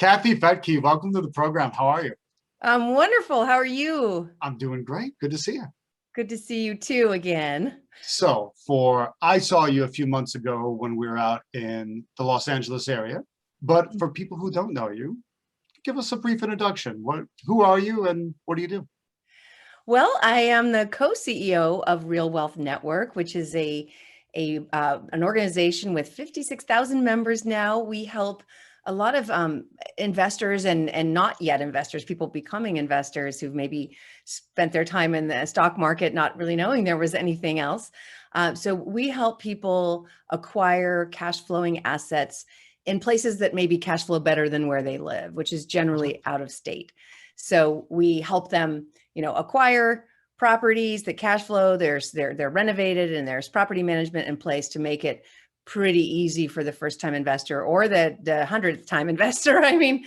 Kathy Fettke, welcome to the program. How are you? I'm wonderful. How are you? I'm doing great. Good to see you. Good to see you too again. I saw you a few months ago when we were out in the Los Angeles area, but for people who don't know you, give us a brief introduction. Who are you and what do you do? Well, I am the co-CEO of Real Wealth Network, which is an organization with 56,000 members now. We help a lot of investors and not yet investors, people becoming investors who've maybe spent their time in the stock market not really knowing there was anything else. So we help people acquire cash flowing assets in places that maybe cash flow better than where they live, which is generally out of state. So we help them, acquire properties that cash flow. They're renovated, and there's property management in place to make it pretty easy for the first time investor or the 100th time investor. I mean,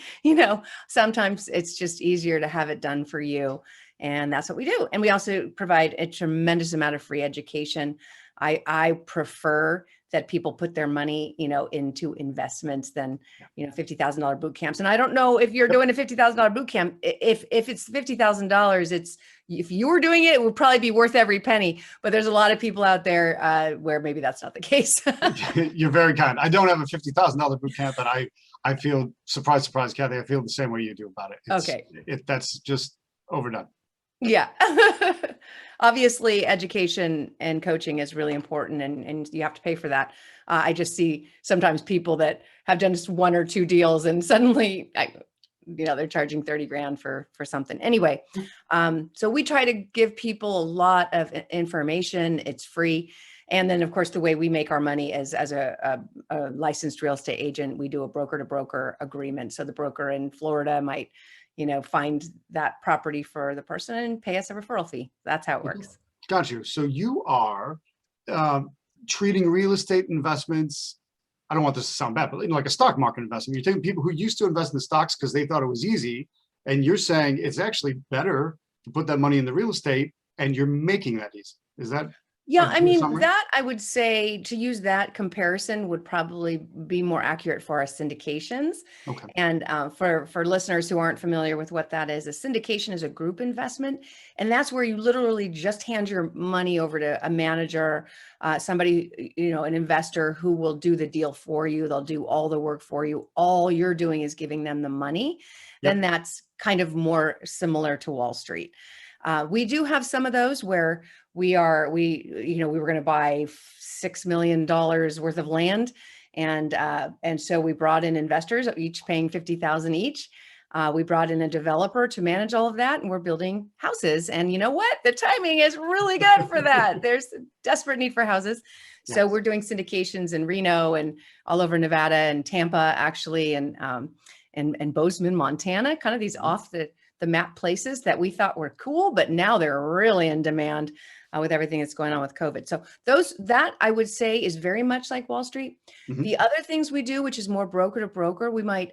sometimes it's just easier to have it done for you. And that's what we do. And we also provide a tremendous amount of free education. I prefer that people put their money, into investments than, $50,000 boot camps. And I don't know if you're doing a $50,000 boot camp. If it's $50,000, if you were doing it, it would probably be worth every penny. But there's a lot of people out there where maybe that's not the case. You're very kind. I don't have a $50,000 boot camp, but I feel surprise, Kathy. I feel the same way you do about it. Okay. That's just overdone. Yeah. Obviously, education and coaching is really important, and you have to pay for that. I just see sometimes people that have done just one or two deals and suddenly, they're charging 30 grand for something. Anyway, so we try to give people a lot of information. It's free. And then, of course, the way we make our money is as a licensed real estate agent. We do a broker to broker agreement. So the broker in Florida might find that property for the person and pay us a referral fee. That's how it works. Got you. So you are treating real estate investments, I don't want this to sound bad, but like a stock market investment. You're taking people who used to invest in the stocks because they thought it was easy, and you're saying it's actually better to put that money in the real estate, and you're making that easy. Is that? Yeah, I mean, that I would say to use that comparison would probably be more accurate for our syndications. Okay. And for listeners who aren't familiar with what that is, a syndication is a group investment. And that's where you literally just hand your money over to a manager, somebody, an investor who will do the deal for you. They'll do all the work for you. All you're doing is giving them the money. Then that's kind of more similar to Wall Street. We do have some of those where we were going to buy $6 million worth of land. And so we brought in investors, each paying $50,000 each. We brought in a developer to manage all of that, and we're building houses. And you know what? The timing is really good for that. There's a desperate need for houses. Yes. So we're doing syndications in Reno and all over Nevada and Tampa, actually, and Bozeman, Montana, kind of these off the map places that we thought were cool, but now they're really in demand with everything that's going on with COVID. So that I would say is very much like Wall Street. Mm-hmm. The other things we do, which is more broker to broker, we might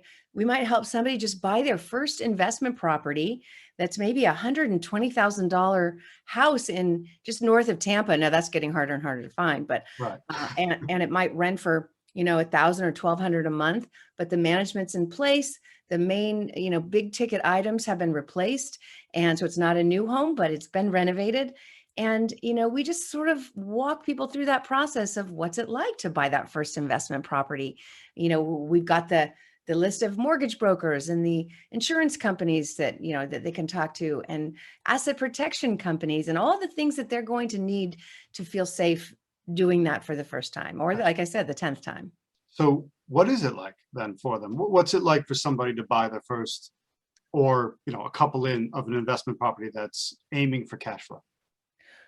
help somebody just buy their first investment property that's maybe $120,000 house in just north of Tampa. Now that's getting harder and harder to find, but right. and it might rent for $1,000 or $1,200 a month, but the management's in place. The main, big ticket items have been replaced. And so it's not a new home, but it's been renovated. And, we just sort of walk people through that process of what's it like to buy that first investment property. We've got the list of mortgage brokers and the insurance companies that they can talk to, and asset protection companies, and all the things that they're going to need to feel safe doing that for the first time, or like I said, the 10th time. So what is it like then for them? What's it like for somebody to buy their first, or, a couple of an investment property that's aiming for cash flow?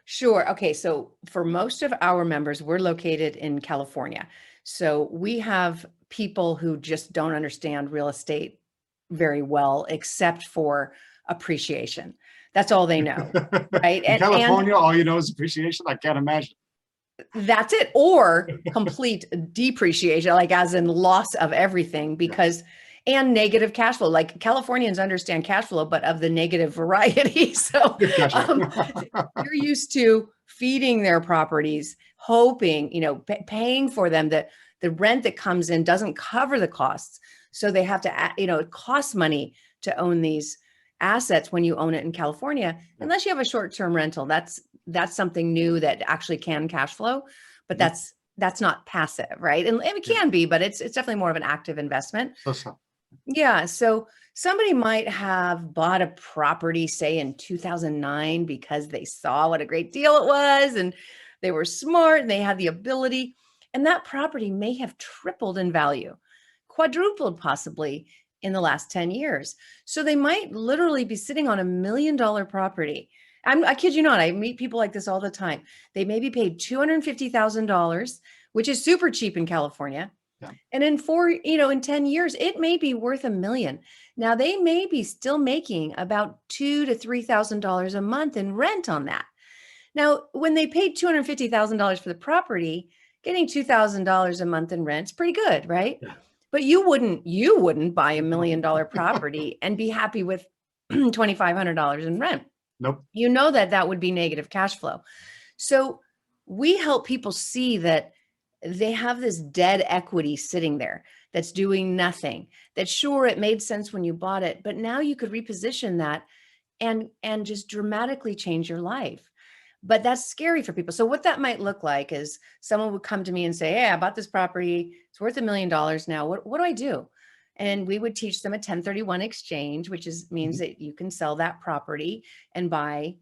Sure. Okay. So for most of our members, we're located in California. So we have people who just don't understand real estate very well, except for appreciation. That's all they know, right? In California, all you know is appreciation. I can't imagine. That's it. Or complete depreciation, like as in loss of everything, because and negative cash flow. Like Californians understand cash flow, but of the negative variety. So you're used to feeding their properties, hoping, paying for them, that the rent that comes in doesn't cover the costs. So they have to, it costs money to own these assets when you own it in California, unless you have a short-term rental. That's something new that actually can cash flow, but that's not passive, right? And it can be, but it's definitely more of an active investment. So. Yeah. So somebody might have bought a property, say in 2009, because they saw what a great deal it was and they were smart and they had the ability. And that property may have tripled in value, quadrupled possibly in the last 10 years. So they might literally be sitting on $1 million property. I kid you not, I meet people like this all the time. They maybe paid $250,000, which is super cheap in California. And in 10 years, it may be worth $1 million. Now they may be still making about $2,000 to $3,000 a month in rent on that. Now, when they paid $250,000 for the property, getting $2,000 a month in rent is pretty good, right? Yeah. But you wouldn't buy $1 million property and be happy with $2,500 in rent. Nope. You know that would be negative cash flow. So we help people see that they have this dead equity sitting there that's doing nothing. That sure, it made sense when you bought it, but now you could reposition that and just dramatically change your life. But that's scary for people. So what that might look like is someone would come to me and say, hey, I bought this property. It's worth $1 million now. What do I do? And we would teach them a 1031 exchange, which means that you can sell that property and buy,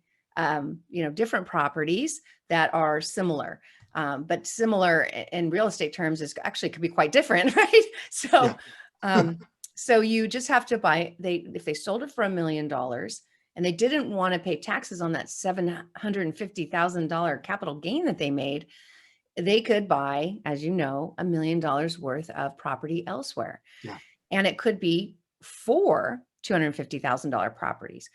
different properties that are similar. But similar in real estate terms is actually could be quite different, right? So, so you just have to buy. If they sold it for $1 million and they didn't want to pay taxes on that $750,000 capital gain that they made, they could buy, as you know, $1 million worth of property elsewhere. Yeah. And it could be 4 $250,000 properties.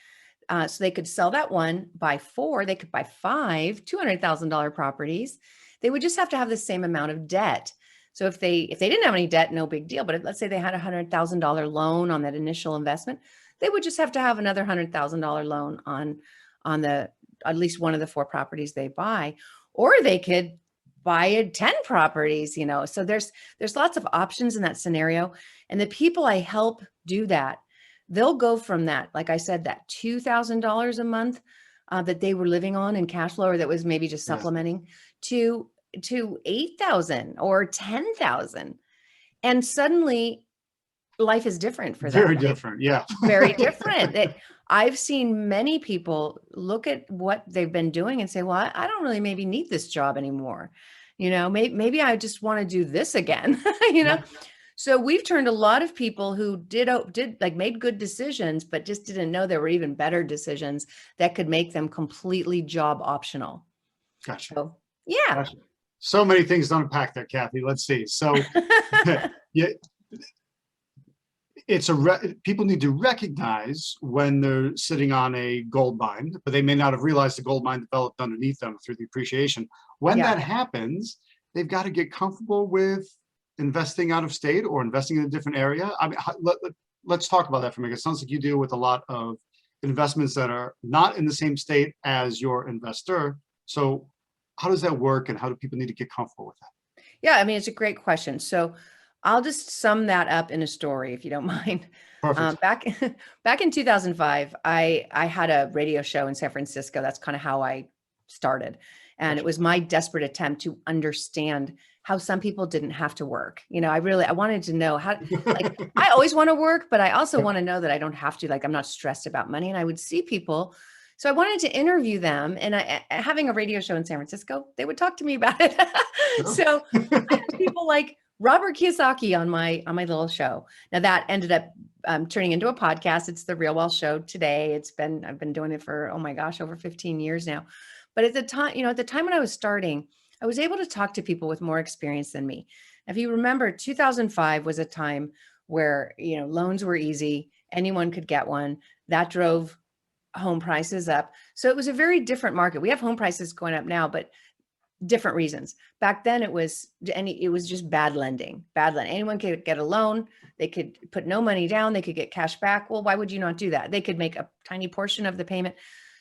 So they could sell that one, buy 4, they could buy 5 $200,000 properties. They would just have to have the same amount of debt. So if they didn't have any debt, no big deal. But let's say they had a $100,000 loan on that initial investment, they would just have to have another $100,000 loan on at least one of the 4 properties they buy, or they could buy 10 properties. So there's lots of options in that scenario, and the people I help do that, they'll go from that, like I said, that $2,000 a month that they were living on in cash flow, or that was maybe just supplementing, to 8,000 or 10,000. And suddenly life is different for them. Very different. Yeah. Very different. I've seen many people look at what they've been doing and say, well, I don't really maybe need this job anymore. Maybe I just want to do this again, So we've turned a lot of people who did made good decisions, but just didn't know there were even better decisions that could make them completely job optional. Gotcha. So, yeah. Gotcha. So many things to unpack there, Kathy. Let's see. So yeah, people need to recognize when they're sitting on a gold mine, but they may not have realized the gold mine developed underneath them through the appreciation. When that happens, they've got to get comfortable with investing out of state or investing in a different area. I mean, let's talk about that for a minute. It sounds like you deal with a lot of investments that are not in the same state as your investor. So how does that work, and how do people need to get comfortable with that? Yeah, I mean, it's a great question. So I'll just sum that up in a story, if you don't mind. Perfect. Back in 2005, I had a radio show in San Francisco. That's kind of how I started. And it was my desperate attempt to understand how some people didn't have to work. I wanted to know how, I always want to work, but I also want to know that I don't have to, I'm not stressed about money. And I would see people. So I wanted to interview them, and having a radio show in San Francisco, they would talk to me about it. So I had people like Robert Kiyosaki on my little show. Now that ended up turning into a podcast. It's the Real Wealth Show today. I've been doing it for, oh my gosh, over 15 years now. But at the time when I was starting, I was able to talk to people with more experience than me. If you remember, 2005 was a time where, loans were easy. Anyone could get one. That drove home prices up. So it was a very different market. We have home prices going up now, but different reasons. Back then it was just bad lending. Anyone could get a loan. They could put no money down. They could get cash back. Well, why would you not do that? They could make a tiny portion of the payment.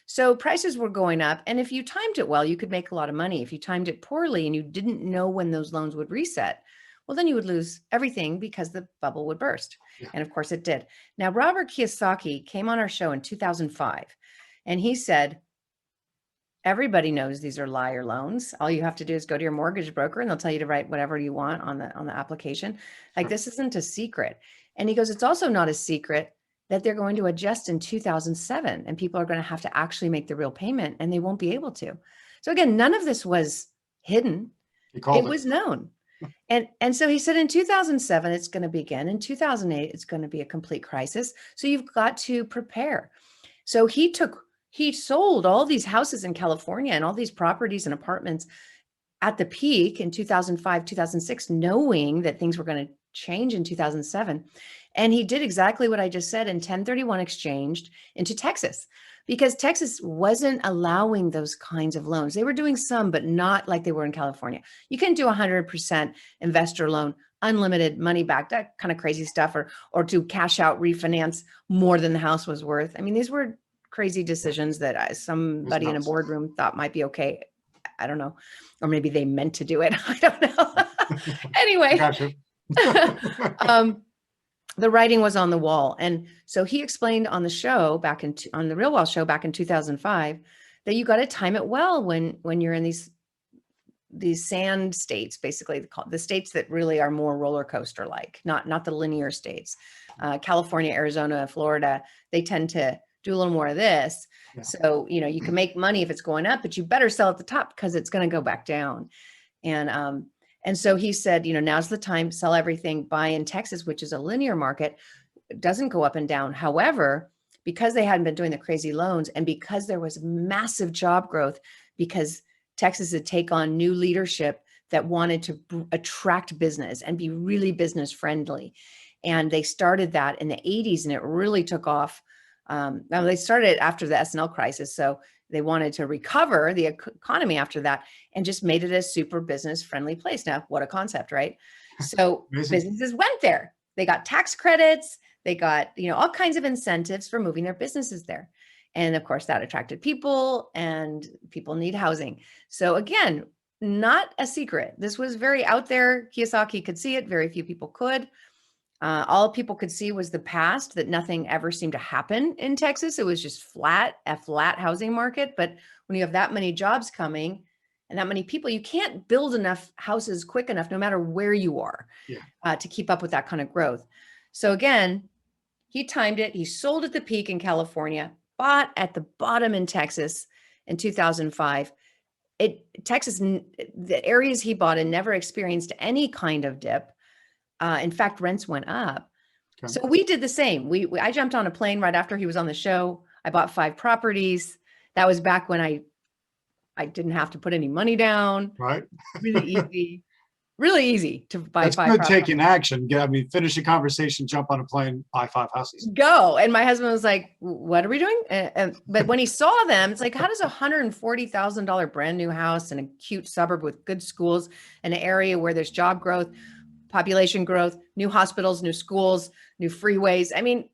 So prices were going up. And if you timed it well, you could make a lot of money. If you timed it poorly and you didn't know when those loans would reset, well, then you would lose everything because the bubble would burst. Yeah. And of course it did. Now, Robert Kiyosaki came on our show in 2005, and he said, everybody knows these are liar loans. All you have to do is go to your mortgage broker and they'll tell you to write whatever you want on the application. Like, Sure. this isn't a secret. And he goes, it's also not a secret that they're going to adjust in 2007 and people are going to have to actually make the real payment and they won't be able to. So again, none of this was hidden. He called It was known. And so he said in 2007, it's going to begin. In 2008, it's going to be a complete crisis. So you've got to prepare. So he sold all these houses in California and all these properties and apartments at the peak in 2005, 2006, knowing that things were going to change in 2007. And he did exactly what I just said, and 1031 exchanged into Texas, because Texas wasn't allowing those kinds of loans. They were doing some, but not like they were in California. You can do 100% investor loan, unlimited money back, that kind of crazy stuff, or to cash out, refinance more than the house was worth. I mean, these were crazy decisions that somebody in a boardroom thought might be okay. I don't know. Or maybe they meant to do it. I don't know. Anyway, Gotcha. the writing was on the wall. And so he explained on the show on the Real Wealth show back in 2005, that you got to time it well when you're in these sand states, basically the states that really are more roller coaster like, not the linear states. California, Arizona, Florida, they tend to do a little more of this. Yeah. So, you can make money if it's going up, but you better sell at the top because it's going to go back down. And so he said, now's the time, sell everything, buy in Texas, which is a linear market. It doesn't go up and down. However, because they hadn't been doing the crazy loans and because there was massive job growth, because Texas had taken on new leadership that wanted to attract business and be really business friendly. And they started that in the 80s and it really took off. Now they started after the S&L crisis. So they wanted to recover the economy after that and just made it a super business friendly place. Now, what a concept, right? So businesses went there. They got tax credits. They got, all kinds of incentives for moving their businesses there. And of course that attracted people, and people need housing. So again, not a secret. This was very out there. Kiyosaki could see it. Very few people could. All people could see was the past, that nothing ever seemed to happen in Texas. It was just a flat housing market. But when you have that many jobs coming and that many people, you can't build enough houses quick enough, no matter where you are, to keep up with that kind of growth. So again, he timed it. He sold at the peak in California, bought at the bottom in Texas in 2005. Texas, the areas he bought in never experienced any kind of dip. In fact, rents went up. Okay. So we did the same. I jumped on a plane right after he was on the show. I bought 5 properties. That was back when I didn't have to put any money down. Right. Really easy to buy. That's 5 good properties. taking action. Finish a conversation, jump on a plane, buy 5 houses. Go. And my husband was like, what are we doing? But when he saw them, it's like, how does $140,000 brand new house in a cute suburb with good schools, in an area where there's job growth, population growth, new hospitals, new schools, new freeways. I mean,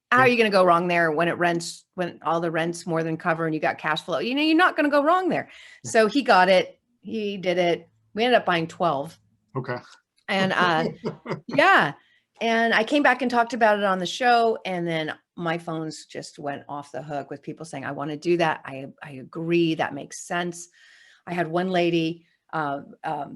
how are you going to go wrong there when all the rents more than cover and you got cash flow? You're not going to go wrong there. So he got it. He did it. We ended up buying 12. Okay. And yeah. And I came back and talked about it on the show. And then my phones just went off the hook with people saying, I want to do that. I agree. That makes sense. I had one lady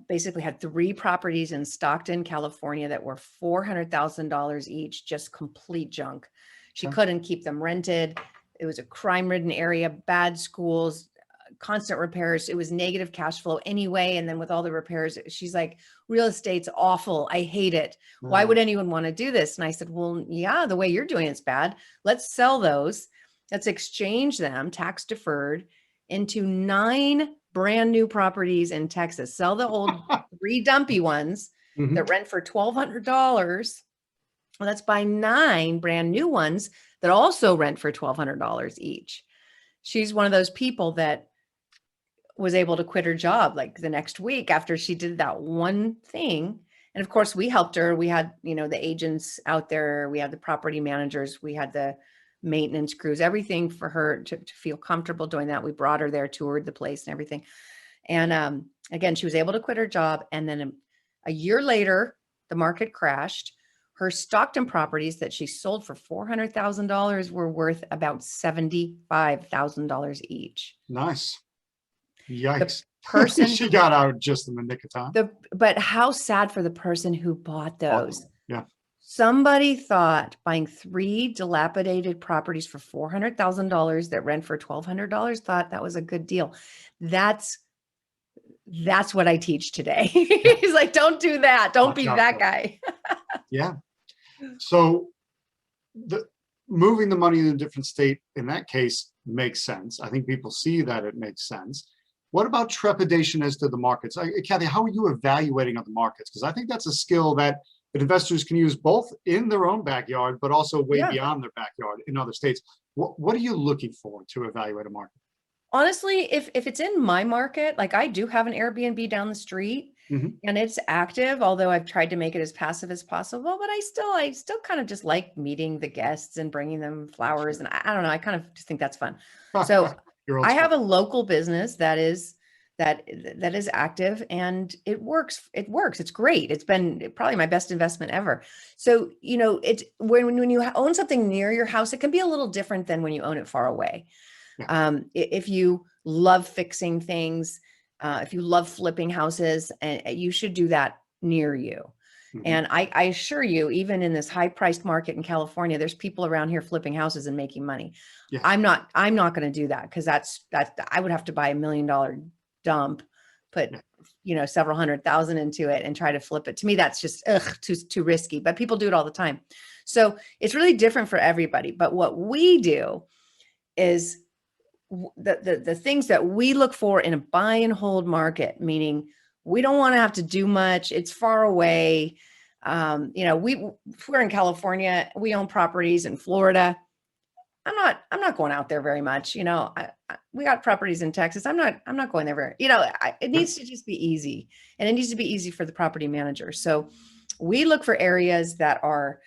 basically had 3 properties in Stockton, California that were $400,000 each, just complete junk. She couldn't keep them rented. It was a crime-ridden area, bad schools, constant repairs. It was negative cash flow anyway. And then with all the repairs, she's like, real estate's awful. I hate it. Why would anyone want to do this? And I said, well, yeah, the way you're doing it's bad. Let's sell those. Let's exchange them, tax deferred, into 9 brand new properties in Texas. Sell the old 3 dumpy ones that rent for $1,200. Well, let's buy 9 brand new ones that also rent for $1,200 each. She's one of those people that was able to quit her job like the next week after she did that one thing. And of course we helped her. We had, the agents out there, we had the property managers, we had the maintenance crews, everything for her to feel comfortable doing that. We brought her there, toured the place and everything. And again, she was able to quit her job. And then a year later, the market crashed. Her Stockton properties that she sold for $400,000 were worth about $75,000 each. Nice. The Yikes. person She got out just in the nick of time. but how sad for the person who bought those. Yeah. Somebody thought buying 3 dilapidated properties for $400,000 that rent for $1,200 thought that was a good deal. That's what I teach today. He's like, don't do that. Don't be that guy. Yeah. So moving the money in a different state in that case makes sense. I think people see that it makes sense. What about trepidation as to the markets? Kathy, how are you evaluating of the markets? Because I think that's a skill that investors can use both in their own backyard, but also way beyond their backyard in other states. What are you looking for to evaluate a market? Honestly, if it's in my market, like I do have an Airbnb down the street and it's active, although I've tried to make it as passive as possible, but I still kind of just like meeting the guests and bringing them flowers. And I don't know, I kind of just think that's fun. So I have a local business that is active and it works. It's great. It's been probably my best investment ever. So, it's when you own something near your house, it can be a little different than when you own it far away. Yeah. If you love fixing things, if you love flipping houses, and you should do that near you. And I assure you, even in this high-priced market in California, there's people around here flipping houses and making money. Yeah. I'm not going to do that because that's I would have to buy $1 million dump, put several $100,000 into it and try to flip it. To me, that's just too risky. But people do it all the time. So it's really different for everybody. But what we do is the things that we look for in a buy and hold market, meaning we don't want to have to do much. It's far away. We're in California. We own properties in Florida. I'm not going out there very much. We got properties in Texas. I'm not going there very, it needs to just be easy, and it needs to be easy for the property manager. So we look for areas that are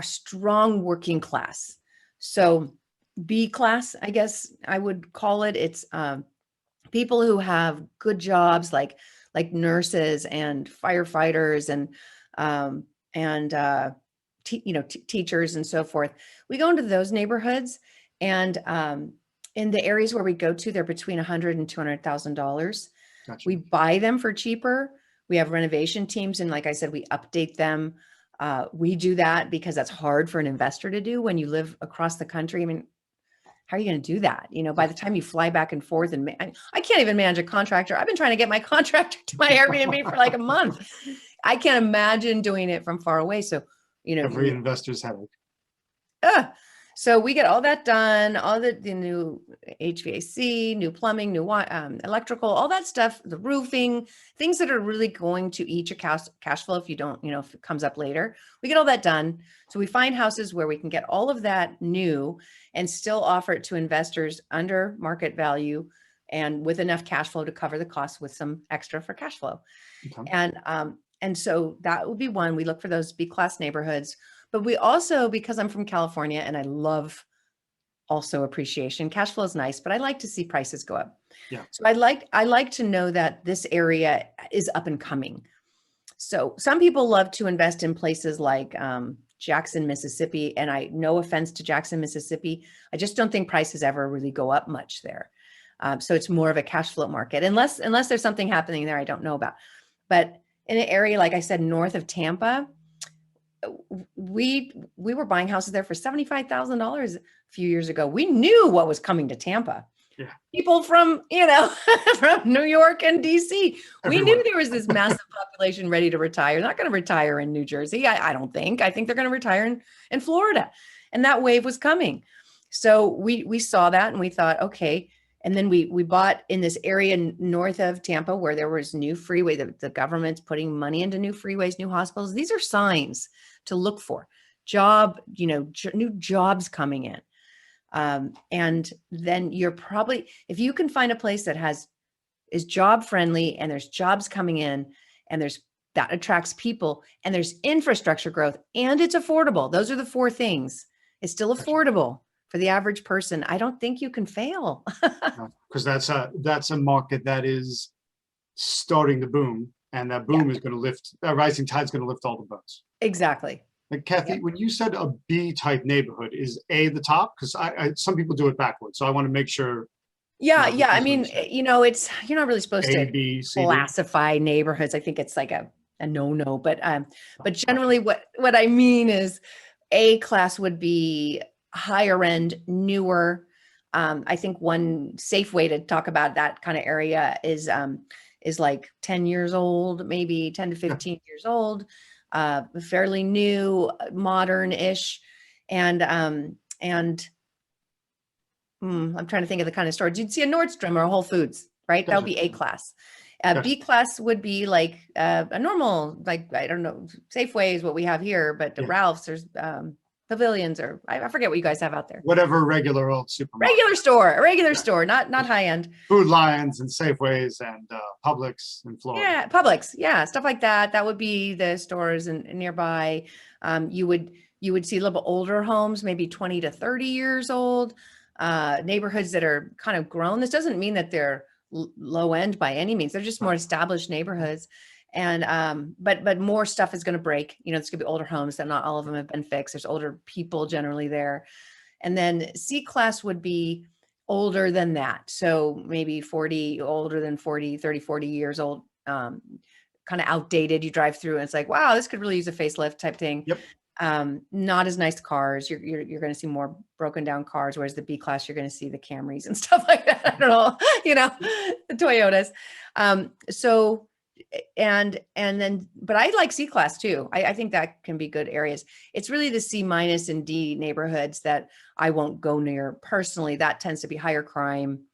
strong working class. So B class, I guess I would call it. It's people who have good jobs, like nurses and firefighters and teachers and so forth. We go into those neighborhoods, and in the areas where we go to, they're between $100,000 and $200,000. Gotcha. We buy them for cheaper. We have renovation teams, and like I said, we update them. We do that because that's hard for an investor to do when you live across the country. I mean, how are you going to do that? By the time you fly back and forth, and I can't even manage a contractor. I've been trying to get my contractor to my Airbnb for like a month. I can't imagine doing it from far away. So, every investor's headache. So we get all that done, all the new HVAC, new plumbing, new electrical, all that stuff, the roofing, things that are really going to eat your cash flow if you don't, if it comes up later. We get all that done. So we find houses where we can get all of that new and still offer it to investors under market value and with enough cash flow to cover the costs with some extra for cash flow. Okay. And so that would be one. We look for those B-class neighborhoods. But we also, because I'm from California and I love also appreciation, cash flow is nice, but I like to see prices go up. Yeah. So I like to know that this area is up and coming. So some people love to invest in places like Jackson, Mississippi, and no offense to Jackson, Mississippi, I just don't think prices ever really go up much there. So it's more of a cash flow market, unless there's something happening there I don't know about. But in an area, like I said, north of Tampa, we were buying houses there for $75,000 a few years ago. We knew what was coming to Tampa. Yeah. People from, from New York and DC. We knew there was this massive population ready to retire. They're not going to retire in New Jersey. I don't think. I think they're going to retire in Florida. And that wave was coming. So we saw that and we thought, okay. And then we bought in this area north of Tampa where there was new freeway. The government's putting money into new freeways, new hospitals. These are signs to look for. New jobs coming in. And then you're probably, if you can find a place that is job friendly and there's jobs coming in and that attracts people and there's infrastructure growth and it's affordable. Those are the 4 things. It's still affordable for the average person. I don't think you can fail. Because that's a market that is starting to boom. and that boom is going to lift, that rising tide is going to lift all the boats. Exactly. And Kathy, Yep. when you said a B type neighborhood, is A the top? Because some people do it backwards, so I want to make sure. Yeah, this I is what you mean, said. it's you're not really supposed A, to B, C, D. classify neighborhoods. I think it's like a no-no, but Gotcha. generally what I mean is A class would be higher end, newer. I think one safe way to talk about that kind of area is like 10 years old, maybe 10 to Yeah. 15 years old, fairly new, modern-ish, and I'm trying to think of the kind of stores. You'd see a Nordstrom or a Whole Foods, right? That would Gotcha. be A class. Gotcha. B class would be like a normal, like, I don't know, Safeway is what we have here, but the Yeah. Ralph's, there's Pavilions, or I forget what you guys have out there. Whatever regular old supermarket. A regular Yeah. store, not high end. Food Lions and Safeways and Publix in Florida. Yeah, Publix, yeah, stuff like that. That would be the stores and nearby. You would see a little bit older homes, maybe 20 to 30 years old, neighborhoods that are kind of grown. This doesn't mean that they're low end by any means. They're just more established neighborhoods. And but more stuff is going to break. There's going to be older homes that not all of them have been fixed. There's older people generally there. And then C class would be older than that. So maybe 40, older than 40, 30, 40 years old, kind of outdated. You drive through and it's like, wow, this could really use a facelift type thing. Yep. Not as nice cars. You're going to see more broken down cars, whereas the B class, you're going to see the Camrys and stuff like that. I don't know, the Toyotas. So, and then, but I like C class too. I think that can be good areas. It's really the C minus and D neighborhoods that I won't go near personally. That tends to be higher crime.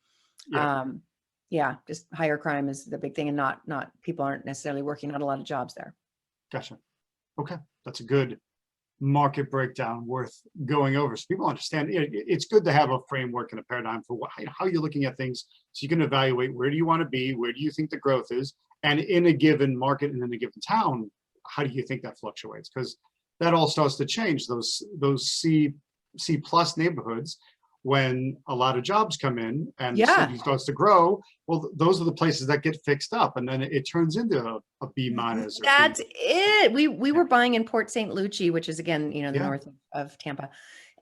Yeah. Just higher crime is the big thing, and not people aren't necessarily working on a lot of jobs there. Gotcha. Okay. That's a good market breakdown worth going over. So people understand, it's good to have a framework and a paradigm for how you're looking at things, so you can evaluate where do you want to be, where do you think the growth is, and in a given market and in a given town, how do you think that fluctuates? Because that all starts to change. Those C plus neighborhoods, when a lot of jobs come in and the city starts to grow, well, those are the places that get fixed up, and then it turns into a B minus. That's it. We were buying in Port St. Lucie, which is again, the north of Tampa,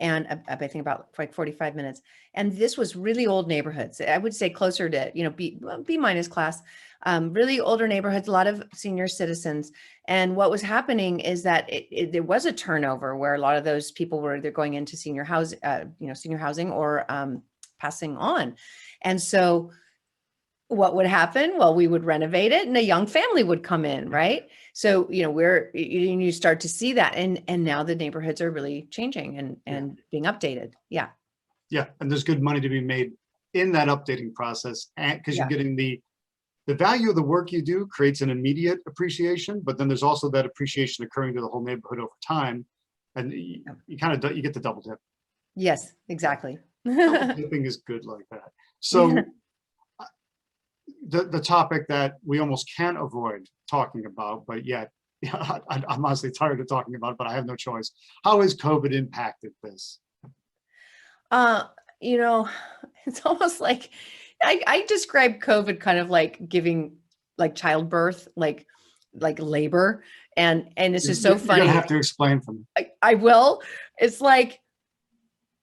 and I think about like 45 minutes. And this was really old neighborhoods. I would say closer to B minus class, really older neighborhoods, a lot of senior citizens. And what was happening is that there was a turnover where a lot of those people were either going into senior housing or passing on. And so what would happen? Well, we would renovate it and a young family would come in, right? So, you start to see that. And now the neighborhoods are really changing and being updated. Yeah. Yeah. And there's good money to be made in that updating process, and because you're getting the value of the work you do creates an immediate appreciation, but then there's also that appreciation occurring to the whole neighborhood over time. And you get the double dip. Yes, exactly. Double dipping is good like that. So the topic that we almost can't avoid talking about, but yet I'm honestly tired of talking about it, but I have no choice. How has COVID impacted this? It's almost like I describe COVID kind of like giving like childbirth, like labor. And it's just so funny. You're gonna have to explain for me. I will. It's like,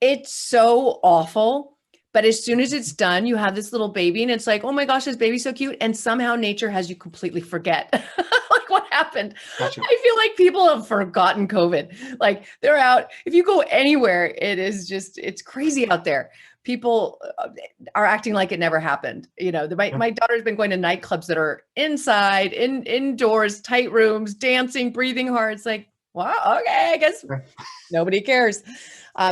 it's so awful. But as soon as it's done, you have this little baby and it's like, oh my gosh, this baby's so cute. And somehow nature has you completely forget like what happened. Gotcha. I feel like people have forgotten COVID. Like they're out. If you go anywhere, it's crazy out there. People are acting like it never happened. My daughter's been going to nightclubs that are inside, indoors, tight rooms, dancing, breathing hard. It's like, wow, okay, I guess nobody cares.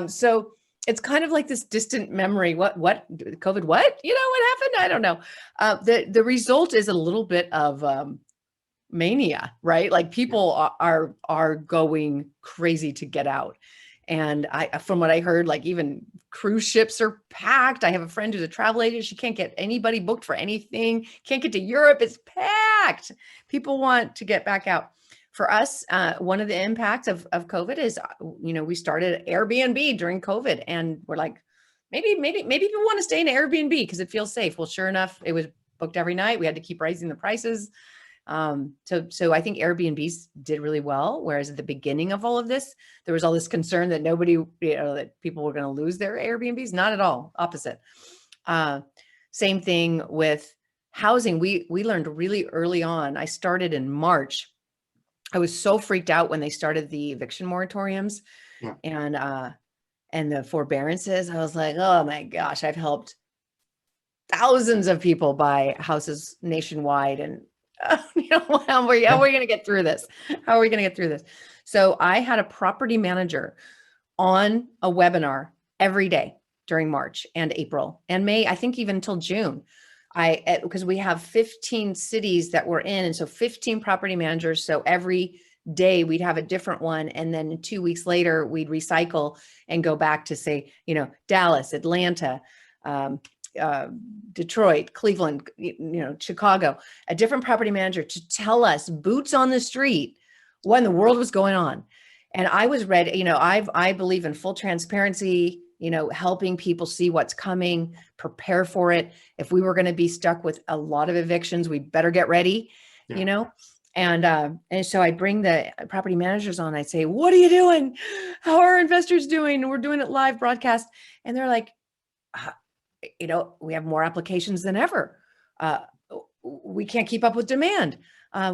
So it's kind of like this distant memory. What COVID, what happened? I don't know. The result is a little bit of mania, right? Like people are going crazy to get out. And from what I heard, like even cruise ships are packed. I have a friend who's a travel agent. She can't get anybody booked for anything. Can't get to Europe. It's packed. People want to get back out. For us, one of the impacts of COVID is, we started Airbnb during COVID, and we're like, maybe people want to stay in Airbnb because it feels safe. Well, sure enough, it was booked every night. We had to keep raising the prices. So I think Airbnbs did really well. Whereas at the beginning of all of this, there was all this concern that that people were going to lose their Airbnbs. Not at all. Opposite. Same thing with housing. We learned really early on. I started in March. I was so freaked out when they started the eviction moratoriums Yeah. and the forbearances. I was like, oh my gosh, I've helped thousands of people buy houses nationwide. And how are we going to get through this? How are we going to get through this? So I had a property manager on a webinar every day during March and April and May, I think even until June. Because we have 15 cities that we're in. And so 15 property managers. So every day we'd have a different one. And then 2 weeks later, we'd recycle and go back to say, Dallas, Atlanta, Detroit, Cleveland, Chicago, a different property manager to tell us boots on the street when the world was going on. And I was ready, I believe in full transparency, helping people see what's coming, prepare for it. If we were going to be stuck with a lot of evictions, we better get ready, And so I bring the property managers on. I say, what are you doing? How are investors doing? We're doing it live broadcast. And they're like, we have more applications than ever. We can't keep up with demand.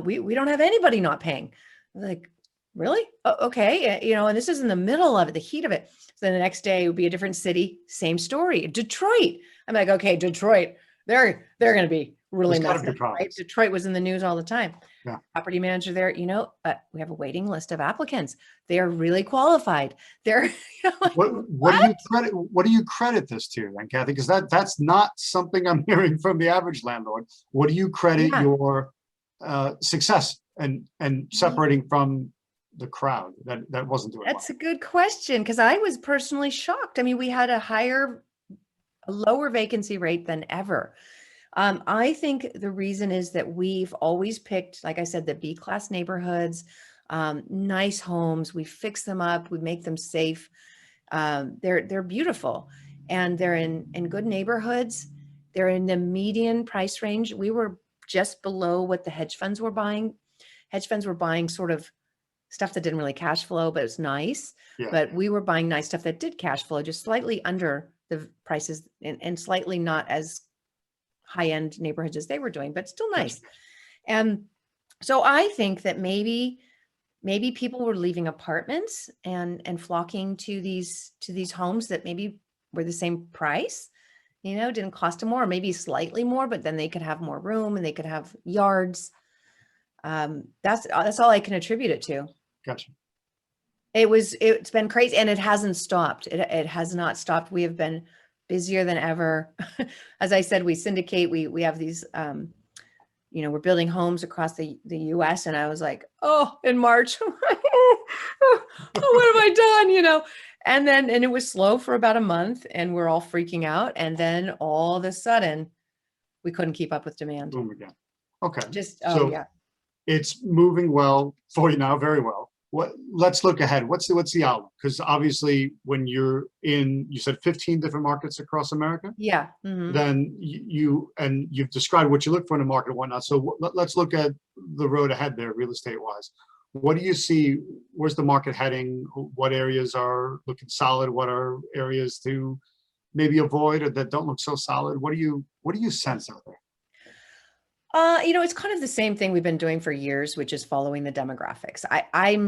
We don't have anybody not paying. Like, really? Okay. And this is in the middle of it, the heat of it. So then the next day it would be a different city, same story. Detroit. I'm like, okay, Detroit, they're going to be really messed up, right? Detroit was in the news all the time. Yeah. Property manager there, we have a waiting list of applicants. They are really qualified. They're like, what do you credit this to then, Kathy? Because that's not something I'm hearing from the average landlord. What do you credit your success and separating from the crowd that wasn't doing That's a good question, because I was personally shocked. I mean, we had a lower vacancy rate than ever. I think the reason is that we've always picked, like I said, the B-class neighborhoods, nice homes. We fix them up. We make them safe. They're beautiful, and they're in good neighborhoods. They're in the median price range. We were just below what the hedge funds were buying. Hedge funds were buying sort of stuff that didn't really cash flow, but it's nice. Yeah. But we were buying nice stuff that did cash flow, just slightly under the prices and slightly not as high-end neighborhoods as they were doing, but still nice. Gotcha. And so I think that maybe people were leaving apartments and flocking to these homes that maybe were the same price, didn't cost them more, maybe slightly more, but then they could have more room and they could have yards. That's all I can attribute it to. Gotcha. It's been crazy, and it hasn't stopped. It has not stopped. We have been busier than ever. As I said, we syndicate, we have these, we're building homes across the US. And I was like, in March, what have I done? And it was slow for about a month, and we're all freaking out. And then all of a sudden we couldn't keep up with demand. Boom again. Okay. Yeah. It's moving well for you now, very well. Let's look ahead. What's the outlook? Because obviously, when you're you said 15 different markets across America. Yeah. Mm-hmm. Then you've described what you look for in a market and whatnot. So let's look at the road ahead there, real estate wise. What do you see? Where's the market heading? What areas are looking solid? What are areas to maybe avoid or that don't look so solid? What do you sense out there? It's kind of the same thing we've been doing for years, which is following the demographics. I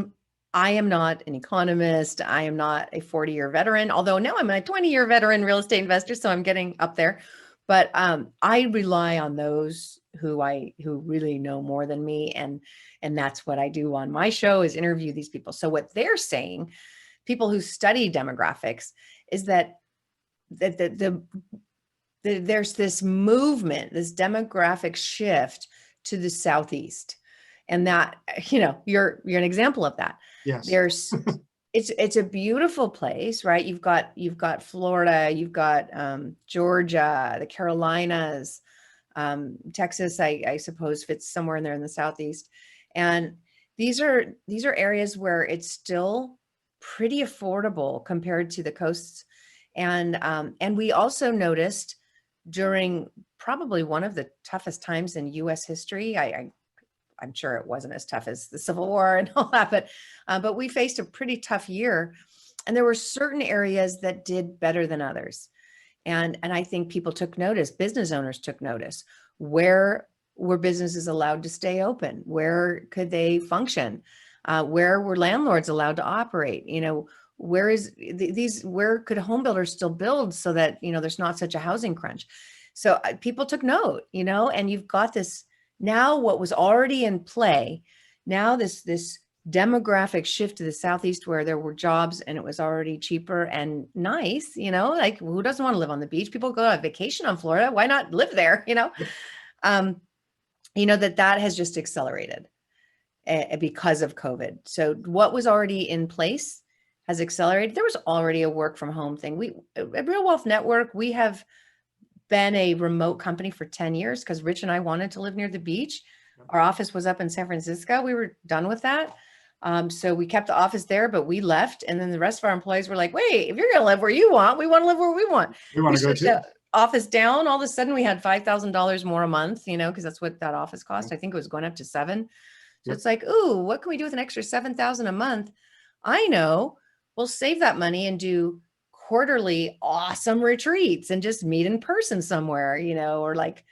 am not an economist. I am not a 40-year veteran, although now I'm a 20-year veteran real estate investor, so I'm getting up there. But I rely on those who really know more than me, and that's what I do on my show, is interview these people. So what they're saying, people who study demographics, is that there's this movement, this demographic shift to the Southeast. And that, you're an example of that. Yes. It's a beautiful place, right? You've got Florida, you've got Georgia, the Carolinas, Texas, I suppose fits somewhere in there in the Southeast. And these are areas where it's still pretty affordable compared to the coasts. And we also noticed during probably one of the toughest times in U.S. history, I I'm sure it wasn't as tough as the Civil War and all that, but we faced a pretty tough year. And there were certain areas that did better than others. And I think people took notice, business owners took notice. Where were businesses allowed to stay open? Where could they function? Where were landlords allowed to operate? Where could home builders still build so that, there's not such a housing crunch? So people took note, and you've got this now, what was already in play. Now this demographic shift to the Southeast where there were jobs and it was already cheaper and nice, like who doesn't want to live on the beach? People go on vacation on Florida. Why not live there? That has just accelerated because of COVID. So what was already in place has accelerated. There was already a work from home thing. At Real Wealth Network, we have been a remote company for 10 years because Rich and I wanted to live near the beach. Our office was up in San Francisco. We were done with that. So we kept the office there, but we left. And then the rest of our employees were like, wait, if you're going to live where you want, we want to live where we want. We want to go too. Office down. All of a sudden we had $5,000 more a month, because that's what that office cost. I think it was going up to $7,000. So it's like, ooh, what can we do with an extra $7,000 a month? I know we'll save that money and do quarterly awesome retreats and just meet in person somewhere, or like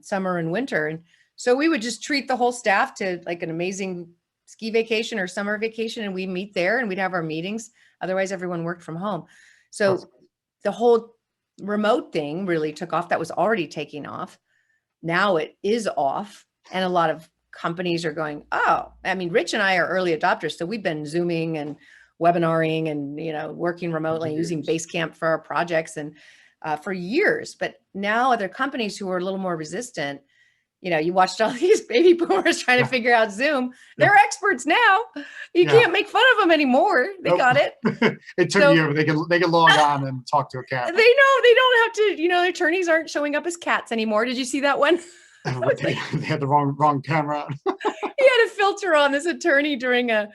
summer and winter. And so we would just treat the whole staff to like an amazing ski vacation or summer vacation, and we meet there and we'd have our meetings. Otherwise, everyone worked from home. So the whole remote thing really took off. That was already taking off. Now it is off. And a lot of companies are going, Rich and I are early adopters. So we've been Zooming and webinaring and, working remotely, using Basecamp for our projects and for years. But now other companies who are a little more resistant, you watched all these baby boomers trying to figure out Zoom. They're experts now. You can't make fun of them anymore. They got it. It took a year, but they can log on and talk to a cat. They know they don't have to, their attorneys aren't showing up as cats anymore. Did you see that one? They had the wrong camera on. He had a filter on, this attorney during a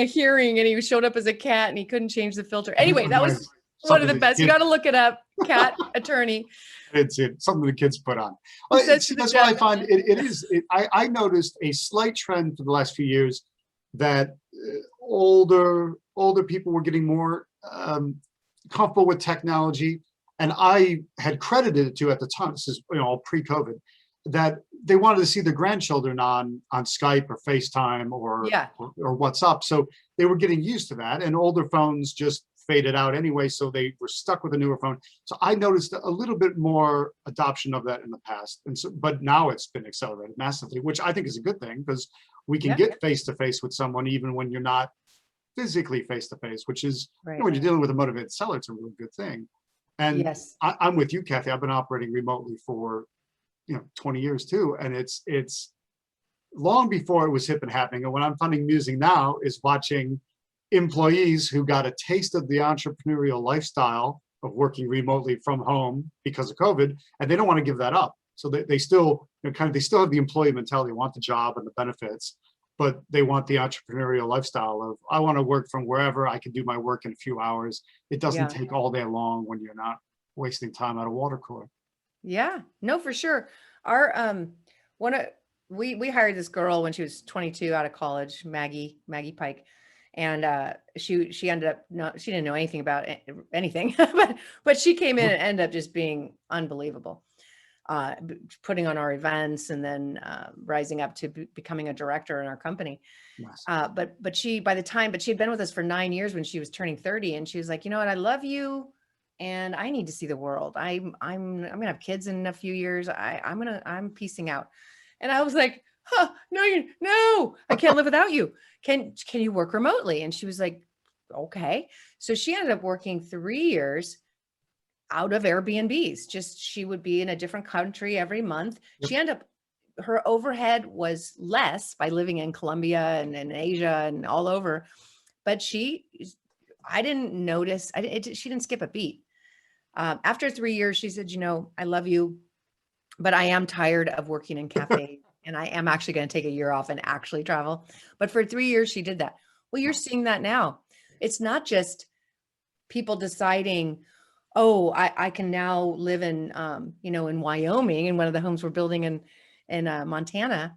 hearing, and he showed up as a cat and he couldn't change the filter. Anyway, that was one of the best. You got to look it up. Cat attorney. It's something the kids put on. That's what I find. I noticed a slight trend for the last few years that older people were getting more comfortable with technology, and I had credited it to at the time. This is all pre-COVID, that they wanted to see their grandchildren on Skype or FaceTime or WhatsApp. So they were getting used to that, and older phones just faded out anyway. So they were stuck with a newer phone. So I noticed a little bit more adoption of that in the past. And so, but now it's been accelerated massively, which I think is a good thing, because we can get face-to-face with someone even when you're not physically face-to-face, which is, when you're dealing with a motivated seller, it's a really good thing. And I'm with you, Kathy. I've been operating remotely for 20 years too. And it's long before it was hip and happening. And what I'm finding amusing now is watching employees who got a taste of the entrepreneurial lifestyle of working remotely from home because of COVID, and they don't want to give that up. So they still they still have the employee mentality, want the job and the benefits, but they want the entrepreneurial lifestyle of, I want to work from wherever. I can do my work in a few hours. It doesn't take all day long when you're not wasting time at a water cooler. Yeah, no, for sure. Our we hired this girl when she was 22 out of college, Maggie Pike. And she ended up, she didn't know anything about anything, but she came in and ended up just being unbelievable, putting on our events and then rising up to becoming a director in our company. Nice. But she had been with us for 9 years when she was turning 30, and she was like, you know what, I love you, and I need to see the world. I'm gonna have kids in a few years. I'm piecing out. And I was like, no, I can't live without you. Can you work remotely? And she was like, okay. So she ended up working 3 years out of Airbnbs. Just, she would be in a different country every month. Yep. She ended up, her overhead was less by living in Colombia and in Asia and all over. But I didn't notice, she didn't skip a beat. After 3 years, she said, I love you, but I am tired of working in cafes. And I am actually going to take a year off and actually travel. But for 3 years, she did that. Well, you're seeing that now. It's not just people deciding, oh, I can now live in, in Wyoming, in one of the homes we're building in Montana.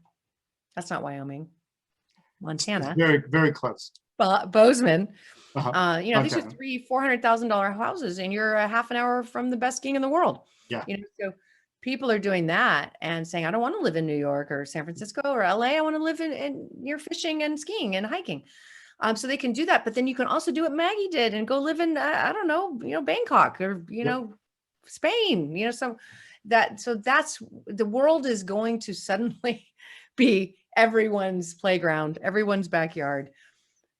That's not Wyoming. It's Montana. very, very close. Bozeman. Uh-huh. These are Montana. $400,000 houses, and you're a half an hour from the best skiing in the world. Yeah. So people are doing that and saying, I don't want to live in New York or San Francisco or LA. I want to live in near fishing and skiing and hiking. So they can do that, but then you can also do what Maggie did and go live in, I don't know, Bangkok or, Spain, so that's the world is going to suddenly be everyone's playground, everyone's backyard.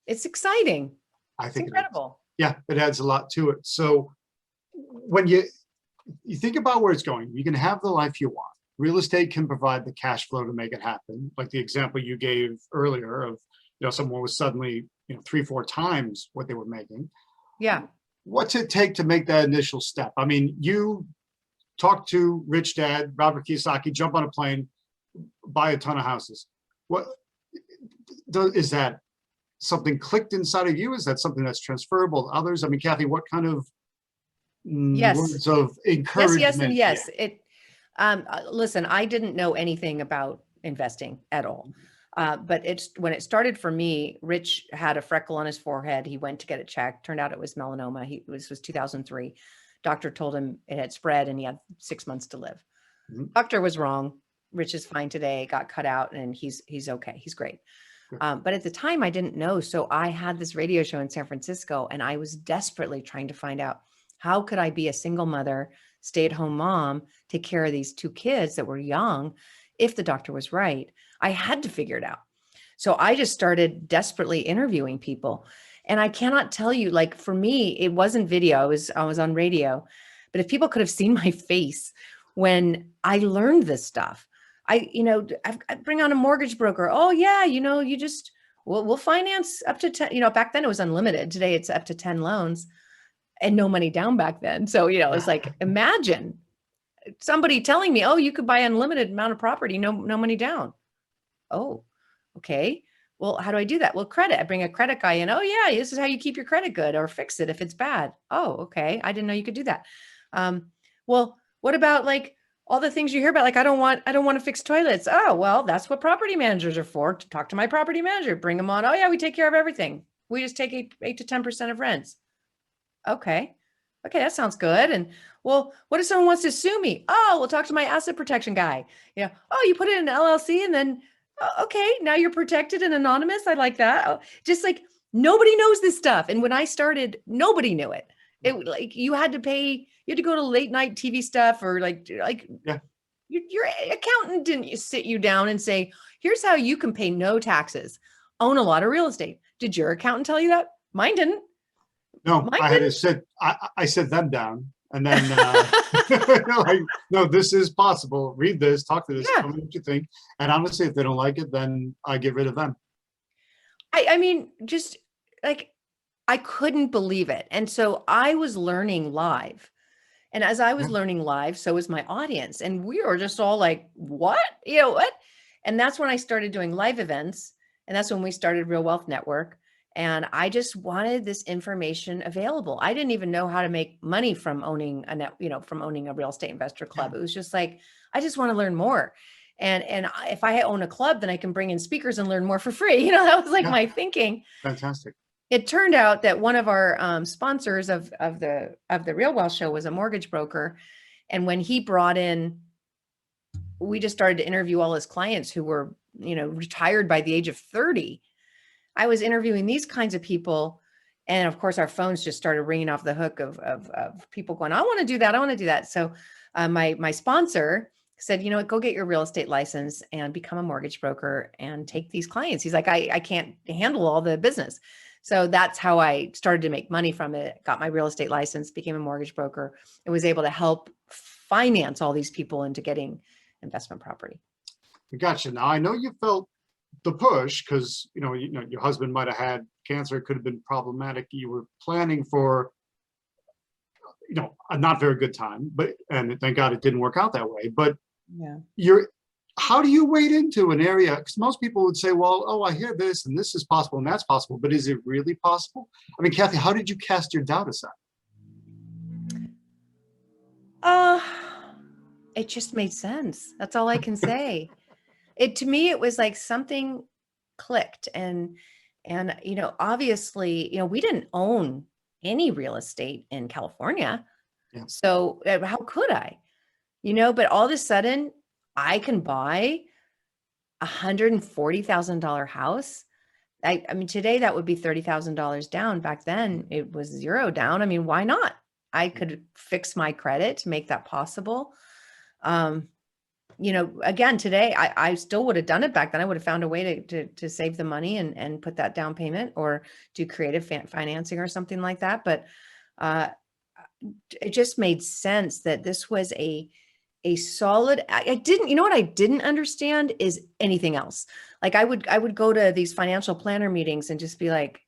It's exciting. I It's think it is. incredible. Yeah, it adds a lot to it. So when you think about where it's going, you can have the life you want. Real estate can provide the cash flow to make it happen. Like the example you gave earlier of, someone was suddenly, 3-4 times what they were making. Yeah. What's it take to make that initial step? I mean, you talk to Rich Dad, Robert Kiyosaki, jump on a plane, buy a ton of houses. What is that? Something clicked inside of you? Is that something that's transferable to others? I mean, Kathy, what kind of Yes. words of encouragement? Yes, and yes. Listen, I didn't know anything about investing at all. But when it started for me, Rich had a freckle on his forehead. He went to get it checked. Turned out it was melanoma. This was 2003. Doctor told him it had spread and he had 6 months to live. Doctor was wrong. Rich is fine today, got cut out, and he's okay. He's great. But at the time I didn't know. So I had this radio show in San Francisco and I was desperately trying to find out, how could I be a single mother, stay-at-home mom, take care of these 2 kids that were young, if the doctor was right? I had to figure it out. So I just started desperately interviewing people. And I cannot tell you, like, for me, it wasn't video. I was on radio. But if people could have seen my face when I learned this stuff, I bring on a mortgage broker. Oh yeah, we'll finance up to 10, back then it was unlimited. Today it's up to 10 loans and no money down back then. So, it's like, imagine somebody telling me, oh, you could buy unlimited amount of property, no money down. Oh, okay. Well, how do I do that? Well, credit. I bring a credit guy in. Oh yeah, this is how you keep your credit good or fix it if it's bad. Oh, okay. I didn't know you could do that. Well, what about like all the things you hear about? Like, I don't want to fix toilets. Oh, well, that's what property managers are for. To talk to my property manager, bring them on. Oh yeah, we take care of everything. We just take 8 to 10% of rents. Okay, that sounds good. And well, what if someone wants to sue me? Oh, we'll talk to my asset protection guy. Oh, you put it in an LLC and then, okay, now you're protected and anonymous. I like that. Oh, just like nobody knows this stuff. And when I started, nobody knew it. It like you had to go to late night TV stuff or like Yeah. Your accountant didn't sit you down and say, here's how you can pay no taxes, own a lot of real estate. Did your accountant tell you that? Mine didn't. No, I had to sit, I sit them down and then, like, no, this is possible. Read this, talk to this, Yeah. tell me what you think. And honestly, if they don't like it, then I get rid of them. I mean, just like, I couldn't believe it. And so I was learning live. And as I was learning live, so was my audience. And we were just all like, what? What? And that's when I started doing live events. And that's when we started Real Wealth Network. And I just wanted this information available. I didn't even know how to make money from owning from owning a real estate investor club. It was just like, I just want to learn more. And if I own a club, then I can bring in speakers and learn more for free. That was like my thinking. Fantastic. It turned out that one of our sponsors of the Real Wealth Show was a mortgage broker. And when he brought in, we just started to interview all his clients who were, retired by the age of 30. I was interviewing these kinds of people. And of course, our phones just started ringing off the hook of people going, I want to do that. I want to do that. So my sponsor said, go get your real estate license and become a mortgage broker and take these clients. He's like, I can't handle all the business. So that's how I started to make money from it. Got my real estate license, became a mortgage broker, and was able to help finance all these people into getting investment property. Gotcha. Now I know you felt the push because your husband might have had cancer. It could have been problematic. You were planning for a not very good time, and thank God it didn't work out that way. But how do you wade into an area? Because most people would say, well, oh, I hear this and this is possible and that's possible, but is it really possible? I mean, Kathy, how did you cast your doubt aside? It just made sense. That's all I can say. to me, it was like something clicked. And, obviously, we didn't own any real estate in California. Yeah. So how could I, but all of a sudden I can buy $140,000 house. I mean, today that would be $30,000 down. Back then it was zero down. I mean, why not? I could fix my credit to make that possible. Again, today I still would have done it back then. I would have found a way to save the money and put that down payment or do creative financing or something like that. But it just made sense that this was a solid. I didn't, what I didn't understand is anything else. Like I would go to these financial planner meetings and just be like,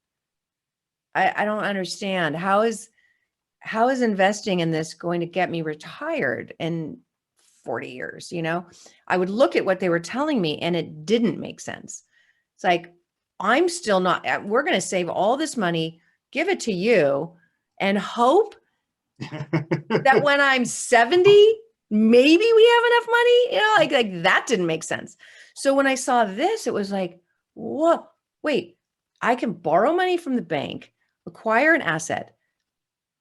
I don't understand. How is investing in this going to get me retired in 40 years? I would look at what they were telling me and it didn't make sense. It's like, I'm still not, we're going to save all this money, give it to you, and hope that when I'm 70, maybe we have enough money, like that didn't make sense. So when I saw this, it was like, whoa, wait, I can borrow money from the bank, acquire an asset.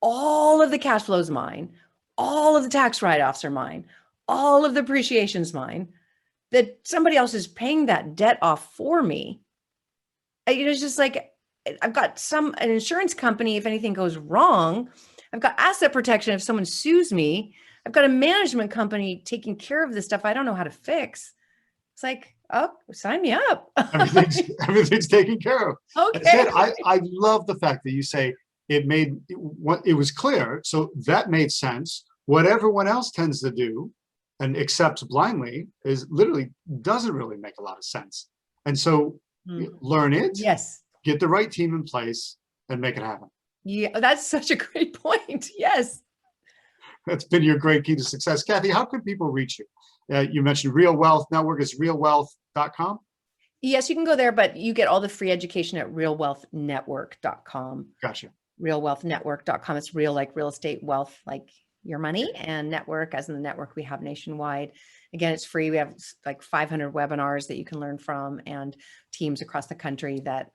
All of the cash flow is mine. All of the tax write-offs are mine. All of the appreciation is mine. That somebody else is paying that debt off for me. It's just like, I've got an insurance company if anything goes wrong. I've got asset protection if someone sues me. I've got a management company taking care of this stuff I don't know how to fix. It's like, oh, sign me up. Everything's taken care of. Okay. I love the fact that you say it was clear. So that made sense. What everyone else tends to do and accepts blindly is literally doesn't really make a lot of sense. And so learn it, yes, get the right team in place and make it happen. Yeah, that's such a great point. Yes. That's been your great key to success. Kathy, how can people reach you? You mentioned Real Wealth Network is realwealth.com. Yes, you can go there, but you get all the free education at realwealthnetwork.com. Gotcha. Realwealthnetwork.com. It's real like real estate, wealth like your money, and network as in the network we have nationwide. Again, it's free. We have like 500 webinars that you can learn from and teams across the country that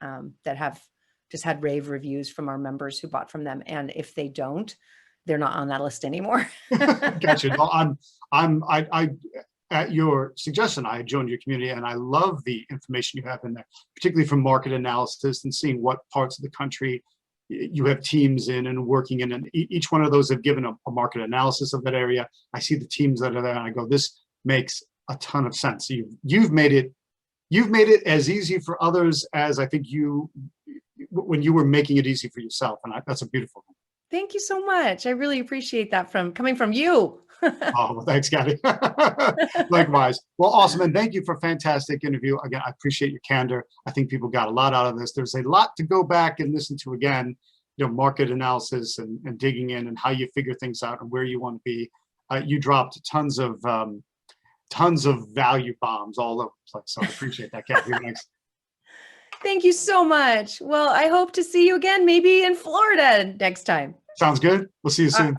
have just had rave reviews from our members who bought from them. And if they don't, they're not on that list anymore. Gotcha. No, I at your suggestion, I joined your community and I love the information you have in there, particularly from market analysis and seeing what parts of the country you have teams in and working in. And each one of those have given a market analysis of that area. I see the teams that are there and I go, this makes a ton of sense. You've made it as easy for others as I think when you were making it easy for yourself. And that's a beautiful thing. Thank you so much. I really appreciate that coming from you. Oh, well, thanks, Kathy. Likewise. Well, awesome. And thank you for a fantastic interview. Again, I appreciate your candor. I think people got a lot out of this. There's a lot to go back and listen to again, market analysis and digging in and how you figure things out and where you want to be. You dropped tons of value bombs all over the place. So I appreciate that, Kathy. Thanks. Thank you so much. Well, I hope to see you again, maybe in Florida next time. Sounds good. We'll see you soon.